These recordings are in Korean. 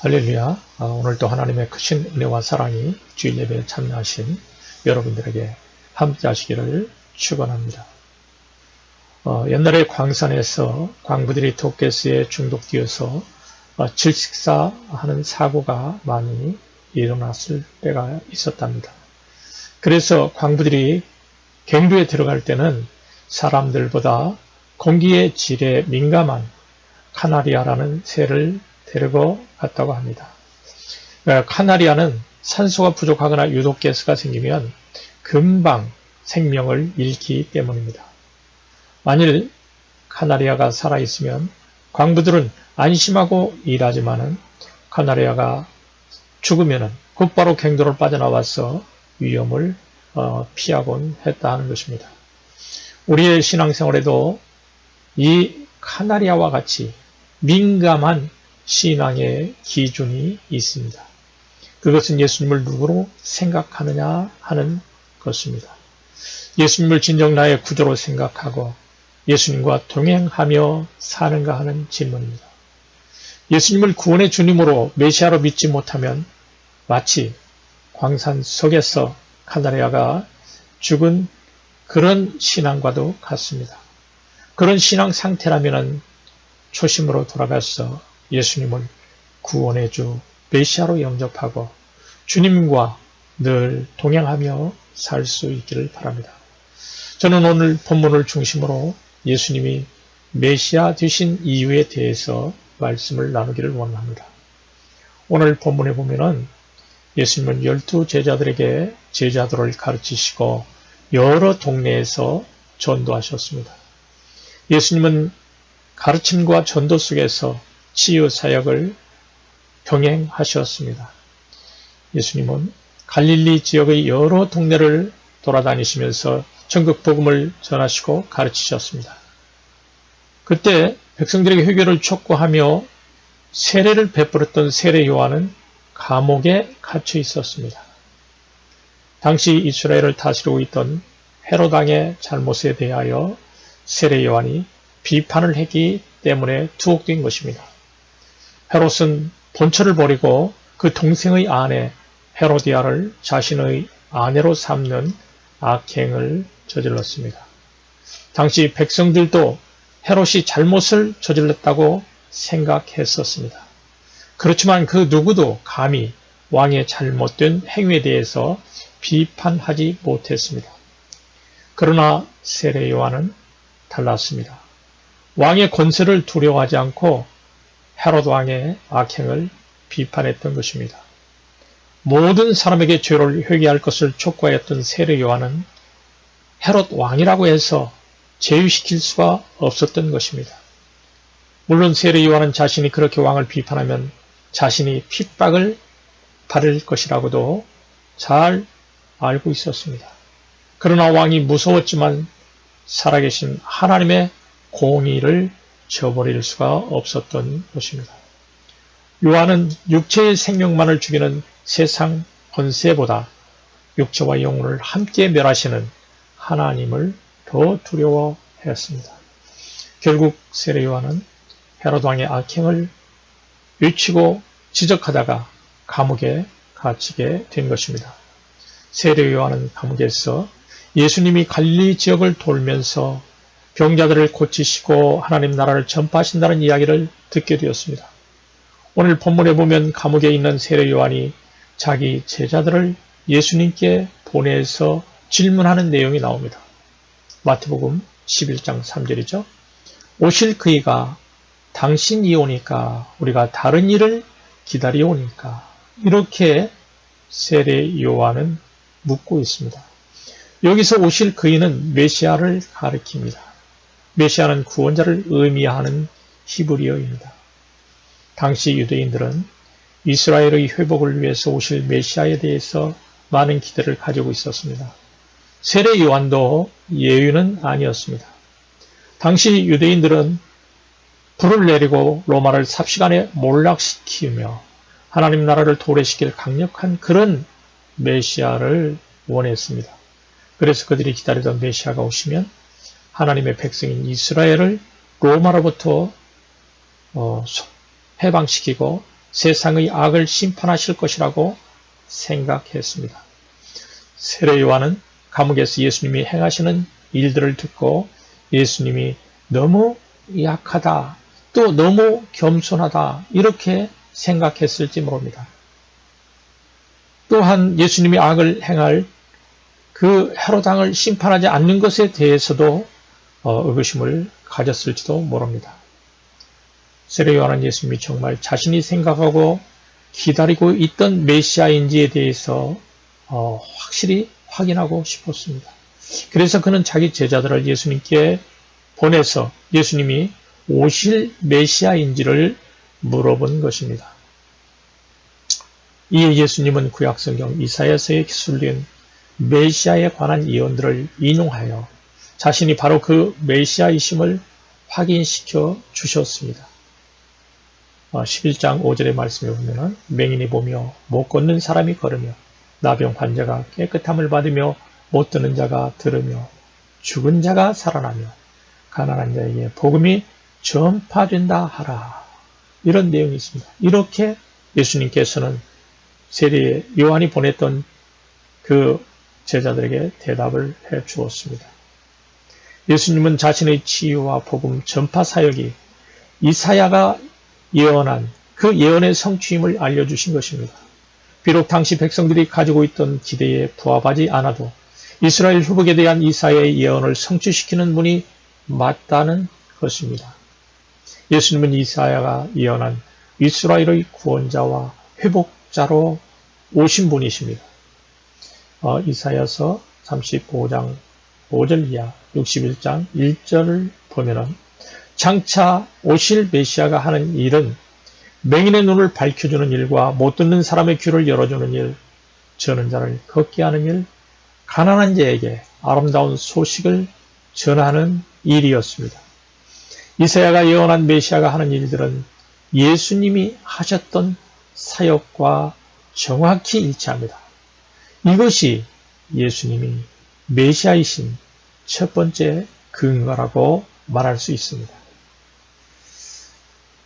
할렐루야. 오늘도 하나님의 크신 은혜와 사랑이 주일 예배에 참여하신 여러분들에게 함께 하시기를 축원합니다. 옛날에 광산에서 광부들이 도가스에 중독되어서 질식사하는 사고가 많이 일어났을 때가 있었답니다. 그래서 광부들이 갱도에 들어갈 때는 사람들보다 공기의 질에 민감한 카나리아라는 새를 데리고 갔다고 합니다. 카나리아는 산소가 부족하거나 유독가스가 생기면 금방 생명을 잃기 때문입니다. 만일 카나리아가 살아있으면 광부들은 안심하고 일하지만은 카나리아가 죽으면 곧바로 갱도를 빠져나와서 위험을 피하곤 했다 하는 것입니다. 우리의 신앙생활에도 이 카나리아와 같이 민감한 신앙의 기준이 있습니다. 그것은 예수님을 누구로 생각하느냐 하는 것입니다. 예수님을 진정 나의 구주로 생각하고 예수님과 동행하며 사는가 하는 질문입니다. 예수님을 구원의 주님으로 메시아로 믿지 못하면 마치 광산 속에서 카나리아가 죽은 그런 신앙과도 같습니다. 그런 신앙 상태라면 초심으로 돌아가서 예수님을 구원의 주 메시아로 영접하고 주님과 늘 동행하며 살 수 있기를 바랍니다. 저는 오늘 본문을 중심으로 예수님이 메시아 되신 이유에 대해서 말씀을 나누기를 원합니다. 오늘 본문에 보면은 예수님은 12 제자들에게 제자들을 가르치시고 여러 동네에서 전도하셨습니다. 예수님은 가르침과 전도 속에서 치유 사역을 병행하셨습니다. 예수님은 갈릴리 지역의 여러 동네를 돌아다니시면서 전국 복음을 전하시고 가르치셨습니다. 그때 백성들에게 회개를 촉구하며 세례를 베풀었던 세례 요한은 감옥에 갇혀 있었습니다. 당시 이스라엘을 다스리고 있던 헤롯 왕의 잘못에 대하여 세례 요한이 비판을 했기 때문에 투옥된 것입니다. 헤롯은 본처를 버리고 그 동생의 아내 헤로디아를 자신의 아내로 삼는 악행을 저질렀습니다. 당시 백성들도 헤롯이 잘못을 저질렀다고 생각했었습니다. 그렇지만 그 누구도 감히 왕의 잘못된 행위에 대해서 비판하지 못했습니다. 그러나 세례 요한은 달랐습니다. 왕의 권세를 두려워하지 않고 헤롯 왕의 악행을 비판했던 것입니다. 모든 사람에게 죄를 회개할 것을 촉구하였던 세례 요한은 헤롯 왕이라고 해서 제위시킬 수가 없었던 것입니다. 물론 세례 요한은 자신이 그렇게 왕을 비판하면 자신이 핍박을 받을 것이라고도 잘 알고 있었습니다. 그러나 왕이 무서웠지만 살아계신 하나님의 공의를 저버릴 수가 없었던 것입니다. 요한은 육체의 생명만을 죽이는 세상 권세보다 육체와 영혼을 함께 멸하시는 하나님을 더 두려워했습니다. 결국 세례 요한은 헤롯 왕의 악행을 외치고 지적하다가 감옥에 갇히게 된 것입니다. 세례 요한은 감옥에서 예수님이 갈릴리 지역을 돌면서 병자들을 고치시고 하나님 나라를 전파하신다는 이야기를 듣게 되었습니다. 오늘 본문에 보면 감옥에 있는 세례 요한이 자기 제자들을 예수님께 보내서 질문하는 내용이 나옵니다. 마태복음 11장 3절이죠. 오실 그이가 당신이 오니까 우리가 다른 일을 기다려오니까 이렇게 세례 요한은 묻고 있습니다. 여기서 오실 그이는 메시아를 가리킵니다. 메시아는 구원자를 의미하는 히브리어입니다. 당시 유대인들은 이스라엘의 회복을 위해서 오실 메시아에 대해서 많은 기대를 가지고 있었습니다. 세례 요한도 예외는 아니었습니다. 당시 유대인들은 불을 내리고 로마를 삽시간에 몰락시키며 하나님 나라를 도래시킬 강력한 그런 메시아를 원했습니다. 그래서 그들이 기다리던 메시아가 오시면 하나님의 백성인 이스라엘을 로마로부터 해방시키고 세상의 악을 심판하실 것이라고 생각했습니다. 세례 요한은 감옥에서 예수님이 행하시는 일들을 듣고 예수님이 너무 약하다, 또 너무 겸손하다 이렇게 생각했을지 모릅니다. 또한 예수님이 악을 행할 그 헤롯 왕을 심판하지 않는 것에 대해서도 의구심을 가졌을지도 모릅니다. 세례 요한은 예수님이 정말 자신이 생각하고 기다리고 있던 메시아인지에 대해서 확실히 확인하고 싶었습니다. 그래서 그는 자기 제자들을 예수님께 보내서 예수님이 오실 메시아인지를 물어본 것입니다. 이에 예수님은 구약성경 이사야서에 기술된 메시아에 관한 예언들을 인용하여 자신이 바로 그 메시아이심을 확인시켜 주셨습니다. 11장 5절의 말씀에 보면 맹인이 보며 못 걷는 사람이 걸으며 나병 환자가 깨끗함을 받으며 못 듣는 자가 들으며 죽은 자가 살아나며 가난한 자에게 복음이 전파된다 하라. 이런 내용이 있습니다. 이렇게 예수님께서는 세례 요한이 보냈던 그 제자들에게 대답을 해 주었습니다. 예수님은 자신의 치유와 복음 전파 사역이 이사야가 예언한 그 예언의 성취임을 알려주신 것입니다. 비록 당시 백성들이 가지고 있던 기대에 부합하지 않아도 이스라엘 후복에 대한 이사야의 예언을 성취시키는 분이 맞다는 것입니다. 예수님은 이사야가 예언한 이스라엘의 구원자와 회복자로 오신 분이십니다. 이사야서 35장 5절 이하 61장 1절을 보면은 장차 오실 메시아가 하는 일은 맹인의 눈을 밝혀주는 일과 못 듣는 사람의 귀를 열어주는 일, 저는 자를 걷게 하는 일, 가난한 자에게 아름다운 소식을 전하는 일이었습니다. 이사야가 예언한 메시아가 하는 일들은 예수님이 하셨던 사역과 정확히 일치합니다. 이것이 예수님이 메시아이신 첫 번째 근거라고 말할 수 있습니다.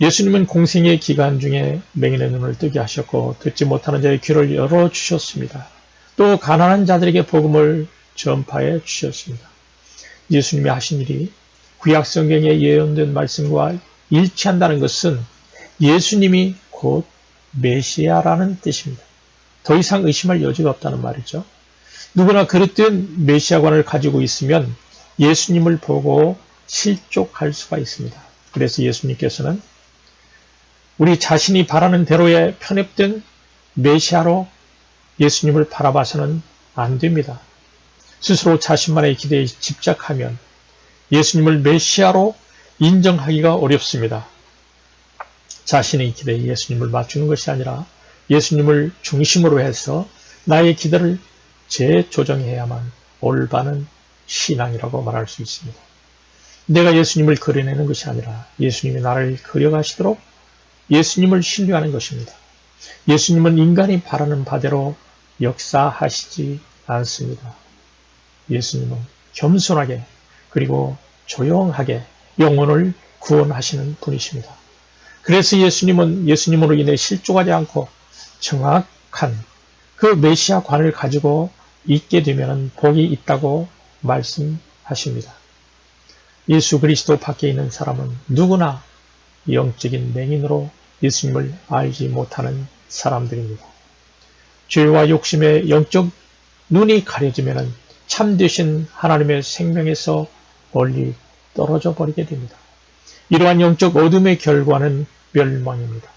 예수님은 공생의 기간 중에 맹인의 눈을 뜨게 하셨고 듣지 못하는 자의 귀를 열어주셨습니다. 또 가난한 자들에게 복음을 전파해 주셨습니다. 예수님이 하신 일이 구약성경에 예언된 말씀과 일치한다는 것은 예수님이 곧 메시아라는 뜻입니다. 더 이상 의심할 여지가 없다는 말이죠. 누구나 그릇된 메시아관을 가지고 있으면 예수님을 보고 실족할 수가 있습니다. 그래서 예수님께서는 우리 자신이 바라는 대로의 편협된 메시아로 예수님을 바라봐서는 안 됩니다. 스스로 자신만의 기대에 집착하면 예수님을 메시아로 인정하기가 어렵습니다. 자신의 기대에 예수님을 맞추는 것이 아니라 예수님을 중심으로 해서 나의 기대를 재조정해야만 올바른 신앙이라고 말할 수 있습니다. 내가 예수님을 그려내는 것이 아니라 예수님이 나를 그려가시도록 예수님을 신뢰하는 것입니다. 예수님은 인간이 바라는 바대로 역사하시지 않습니다. 예수님은 겸손하게 그리고 조용하게 영혼을 구원하시는 분이십니다. 그래서 예수님은 예수님으로 인해 실족하지 않고 정확한 그 메시아관을 가지고 있게 되면 복이 있다고 말씀하십니다. 예수 그리스도 밖에 있는 사람은 누구나 영적인 맹인으로 예수님을 알지 못하는 사람들입니다. 죄와 욕심의 영적 눈이 가려지면 참되신 하나님의 생명에서 멀리 떨어져 버리게 됩니다. 이러한 영적 어둠의 결과는 멸망입니다.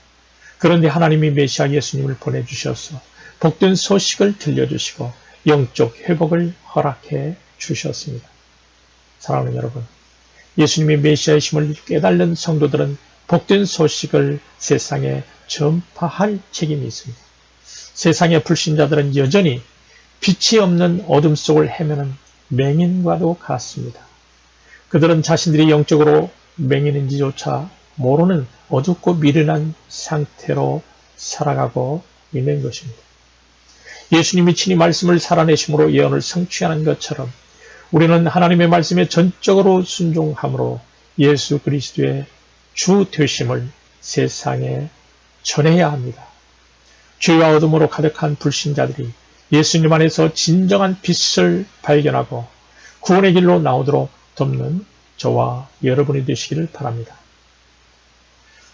그런데 하나님이 메시아 예수님을 보내주셔서 복된 소식을 들려주시고 영적 회복을 허락해 주셨습니다. 사랑하는 여러분, 예수님이 메시아이심을 깨달는 성도들은 복된 소식을 세상에 전파할 책임이 있습니다. 세상의 불신자들은 여전히 빛이 없는 어둠 속을 헤매는 맹인과도 같습니다. 그들은 자신들이 영적으로 맹인인지조차 모르는 어둡고 미련한 상태로 살아가고 있는 것입니다. 예수님이 친히 말씀을 살아내심으로 예언을 성취하는 것처럼 우리는 하나님의 말씀에 전적으로 순종함으로 예수 그리스도의 주 되심을 세상에 전해야 합니다. 죄와 어둠으로 가득한 불신자들이 예수님 안에서 진정한 빛을 발견하고 구원의 길로 나오도록 돕는 저와 여러분이 되시기를 바랍니다.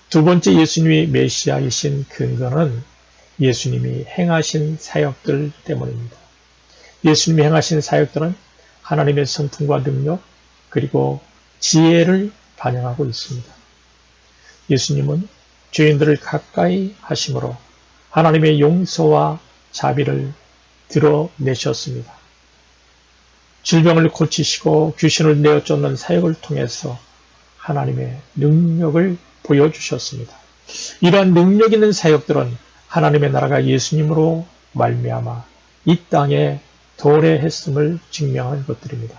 두 번째 예수님이 메시아이신 근거는 예수님이 행하신 사역들 때문입니다. 예수님이 행하신 사역들은 하나님의 성품과 능력 그리고 지혜를 반영하고 있습니다. 예수님은 죄인들을 가까이 하심으로 하나님의 용서와 자비를 드러내셨습니다. 질병을 고치시고 귀신을 내어 쫓는 사역을 통해서 하나님의 능력을 보여주셨습니다. 이러한 능력 있는 사역들은 하나님의 나라가 예수님으로 말미암아 이 땅에 도래했음을 증명한 것들입니다.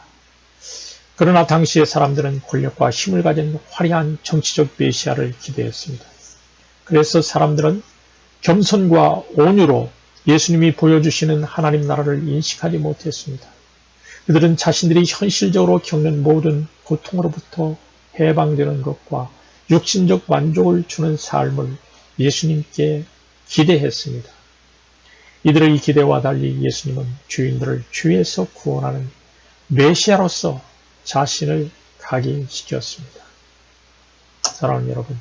그러나 당시의 사람들은 권력과 힘을 가진 화려한 정치적 메시아를 기대했습니다. 그래서 사람들은 겸손과 온유로 예수님이 보여주시는 하나님 나라를 인식하지 못했습니다. 그들은 자신들이 현실적으로 겪는 모든 고통으로부터 해방되는 것과 육신적 만족을 주는 삶을 예수님께 기대했습니다. 이들의 기대와 달리 예수님은 죄인들을 죄에서 구원하는 메시아로서 자신을 각인시켰습니다. 사랑하는 여러분,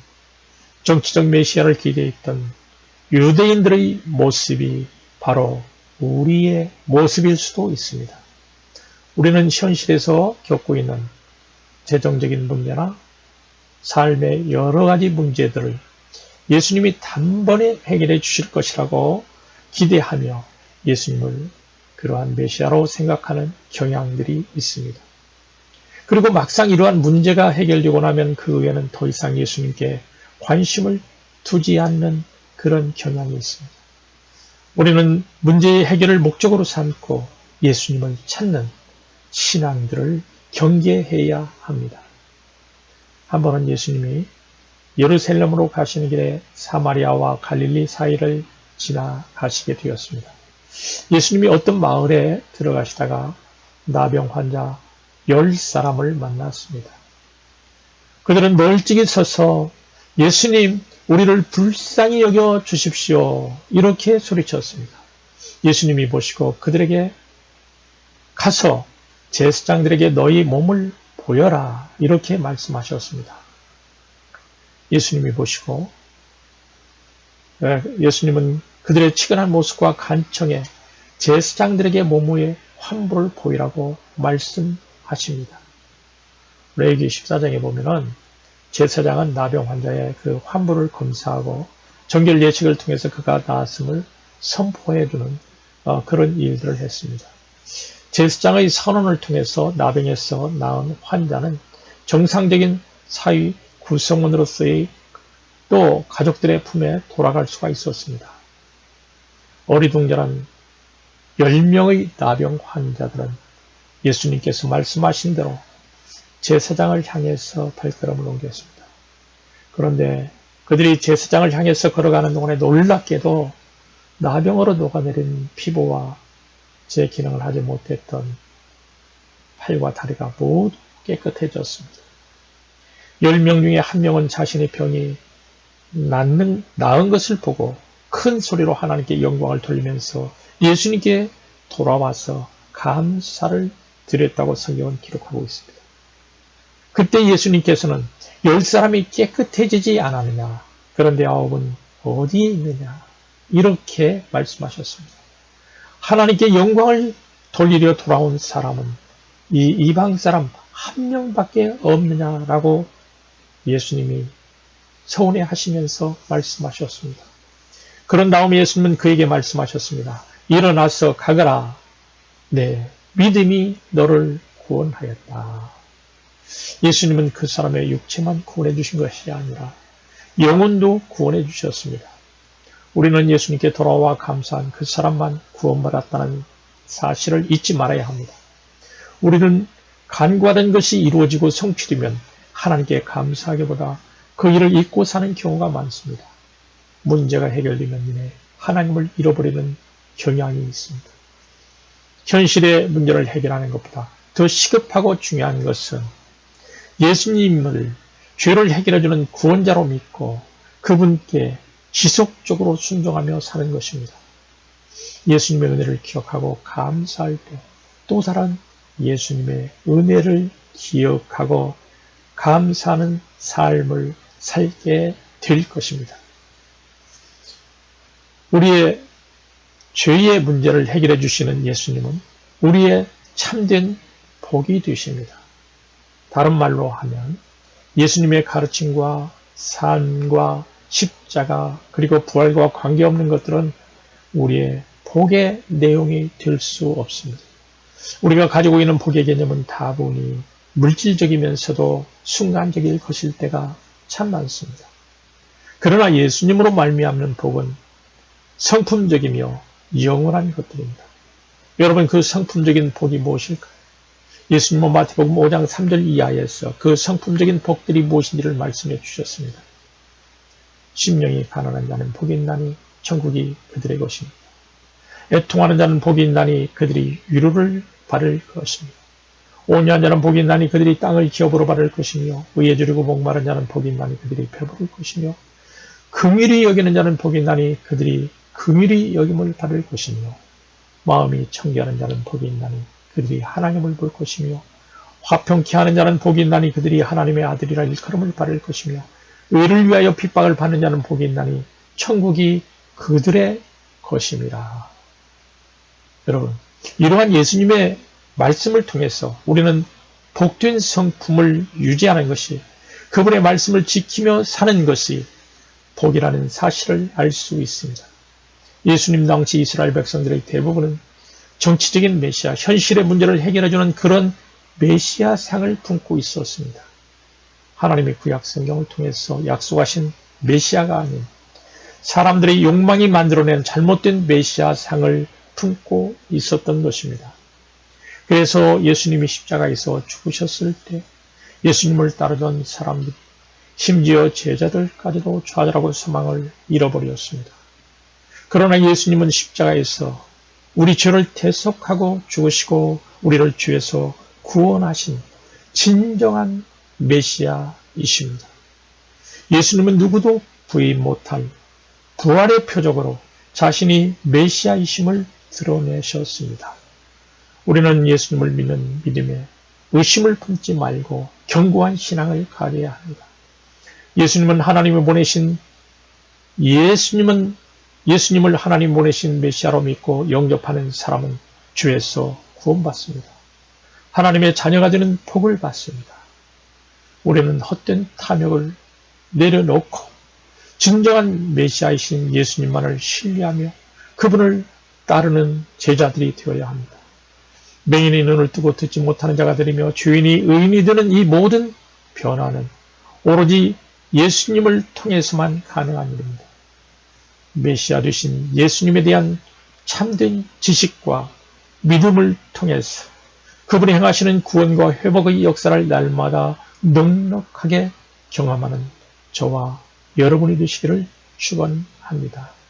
정치적 메시아를 기대했던 유대인들의 모습이 바로 우리의 모습일 수도 있습니다. 우리는 현실에서 겪고 있는 재정적인 문제나 삶의 여러 가지 문제들을 예수님이 단번에 해결해 주실 것이라고 기대하며 예수님을 그러한 메시아로 생각하는 경향들이 있습니다. 그리고 막상 이러한 문제가 해결되고 나면 그 후에는 더 이상 예수님께 관심을 두지 않는 그런 경향이 있습니다. 우리는 문제의 해결을 목적으로 삼고 예수님을 찾는 신앙들을 경계해야 합니다. 한 번은 예수님이 예루살렘으로 가시는 길에 사마리아와 갈릴리 사이를 지나가시게 되었습니다. 예수님이 어떤 마을에 들어가시다가 나병 환자 10사람을 만났습니다. 그들은 멀찍이 서서 예수님, 우리를 불쌍히 여겨 주십시오. 이렇게 소리쳤습니다. 예수님이 보시고 그들에게 가서 제사장들에게 너희 몸을 보여라. 이렇게 말씀하셨습니다. 예수님이 보시고 예수님은 그들의 치근한 모습과 간청에 제사장들에게 몸 위에 환부를 보이라고 말씀하십니다. 레위기 14장에 보면은 제사장은 나병 환자의 그 환부를 검사하고 정결 예식을 통해서 그가 나았음을 선포해주는 그런 일들을 했습니다. 제사장의 선언을 통해서 나병에서 나은 환자는 정상적인 사회 구성원으로서의 또 가족들의 품에 돌아갈 수가 있었습니다. 어리둥절한 10명의 나병 환자들은 예수님께서 말씀하신 대로 제사장을 향해서 발걸음을 옮겼습니다. 그런데 그들이 제사장을 향해서 걸어가는 동안에 놀랍게도 나병으로 녹아내린 피부와 제 기능을 하지 못했던 팔과 다리가 모두 깨끗해졌습니다. 10명 중에 1명은 자신의 병이 나은 것을 보고 큰 소리로 하나님께 영광을 돌리면서 예수님께 돌아와서 감사를 드렸다고 성경은 기록하고 있습니다. 그때 예수님께서는 10사람이 깨끗해지지 않았느냐, 그런데 9은 어디에 있느냐, 이렇게 말씀하셨습니다. 하나님께 영광을 돌리려 돌아온 사람은 이 이방 사람 1명밖에 없느냐라고 예수님이 서운해하시면서 말씀하셨습니다. 그런 다음에 예수님은 그에게 말씀하셨습니다. 일어나서 가거라. 내 믿음이 너를 구원하였다. 예수님은 그 사람의 육체만 구원해 주신 것이 아니라 영혼도 구원해 주셨습니다. 우리는 예수님께 돌아와 감사한 그 사람만 구원받았다는 사실을 잊지 말아야 합니다. 우리는 간과된 것이 이루어지고 성취되면 하나님께 감사하기보다 그 일을 잊고 사는 경우가 많습니다. 문제가 해결되면 이내 하나님을 잃어버리는 경향이 있습니다. 현실의 문제를 해결하는 것보다 더 시급하고 중요한 것은 예수님을 죄를 해결해주는 구원자로 믿고 그분께 지속적으로 순종하며 사는 것입니다. 예수님의 은혜를 기억하고 감사할 때 또 다른 예수님의 은혜를 기억하고 감사하는 삶을 살게 될 것입니다. 우리의 죄의 문제를 해결해 주시는 예수님은 우리의 참된 복이 되십니다. 다른 말로 하면 예수님의 가르침과 삶과 십자가 그리고 부활과 관계없는 것들은 우리의 복의 내용이 될 수 없습니다. 우리가 가지고 있는 복의 개념은 다분히 물질적이면서도 순간적일 것일 때가 참 많습니다. 그러나 예수님으로 말미암는 복은 성품적이며 영원한 것들입니다. 여러분, 그 성품적인 복이 무엇일까요? 예수님은 마태복음 5장 3절 이하에서 그 성품적인 복들이 무엇인지를 말씀해 주셨습니다. 심령이 가난한 자는 복이 있나니 천국이 그들의 것입니다. 애통하는 자는 복이 있나니 그들이 위로를 받을 것입니다. 온유한 자는 복이 있나니 그들이 땅을 기업으로 받을 것이며 의에 주리고 목마른 자는 복이 있나니 그들이 배부를 것이며 긍휼히 여기는 자는 복이 있나니 그들이 긍휼히 여김을 받을 것이며 마음이 청결한 자는 복이 있나니 그들이 하나님을 볼 것이며 화평케 하는 자는 복이 있나니 그들이 하나님의 아들이라 일컬음을 받을 것이며 의를 위하여 핍박을 받는 자는 복이 있나니 천국이 그들의 것임이라. 여러분, 이러한 예수님의 말씀을 통해서 우리는 복된 성품을 유지하는 것이, 그분의 말씀을 지키며 사는 것이 복이라는 사실을 알 수 있습니다. 예수님 당시 이스라엘 백성들의 대부분은 정치적인 메시아, 현실의 문제를 해결해주는 그런 메시아 상을 품고 있었습니다. 하나님의 구약 성경을 통해서 약속하신 메시아가 아닌 사람들의 욕망이 만들어낸 잘못된 메시아 상을 품고 있었던 것입니다. 그래서 예수님이 십자가에서 죽으셨을 때 예수님을 따르던 사람들, 심지어 제자들까지도 좌절하고 소망을 잃어버렸습니다. 그러나 예수님은 십자가에서 우리 죄를 대속하고 죽으시고 우리를 죄에서 구원하신 진정한 메시아이십니다. 예수님은 누구도 부인 못할 부활의 표적으로 자신이 메시아이심을 드러내셨습니다. 우리는 예수님을 믿는 믿음에 의심을 품지 말고 견고한 신앙을 가져야 합니다. 예수님을 하나님 보내신 메시아로 믿고 영접하는 사람은 죄에서 구원받습니다. 하나님의 자녀가 되는 복을 받습니다. 우리는 헛된 탐욕을 내려놓고 진정한 메시아이신 예수님만을 신뢰하며 그분을 따르는 제자들이 되어야 합니다. 맹인이 눈을 뜨고 듣지 못하는 자가 되리며 죄인이 의인이 되는 이 모든 변화는 오로지 예수님을 통해서만 가능한 일입니다. 메시아 되신 예수님에 대한 참된 지식과 믿음을 통해서 그분이 행하시는 구원과 회복의 역사를 날마다 넉넉하게 경험하는 저와 여러분이 되시기를 축원합니다.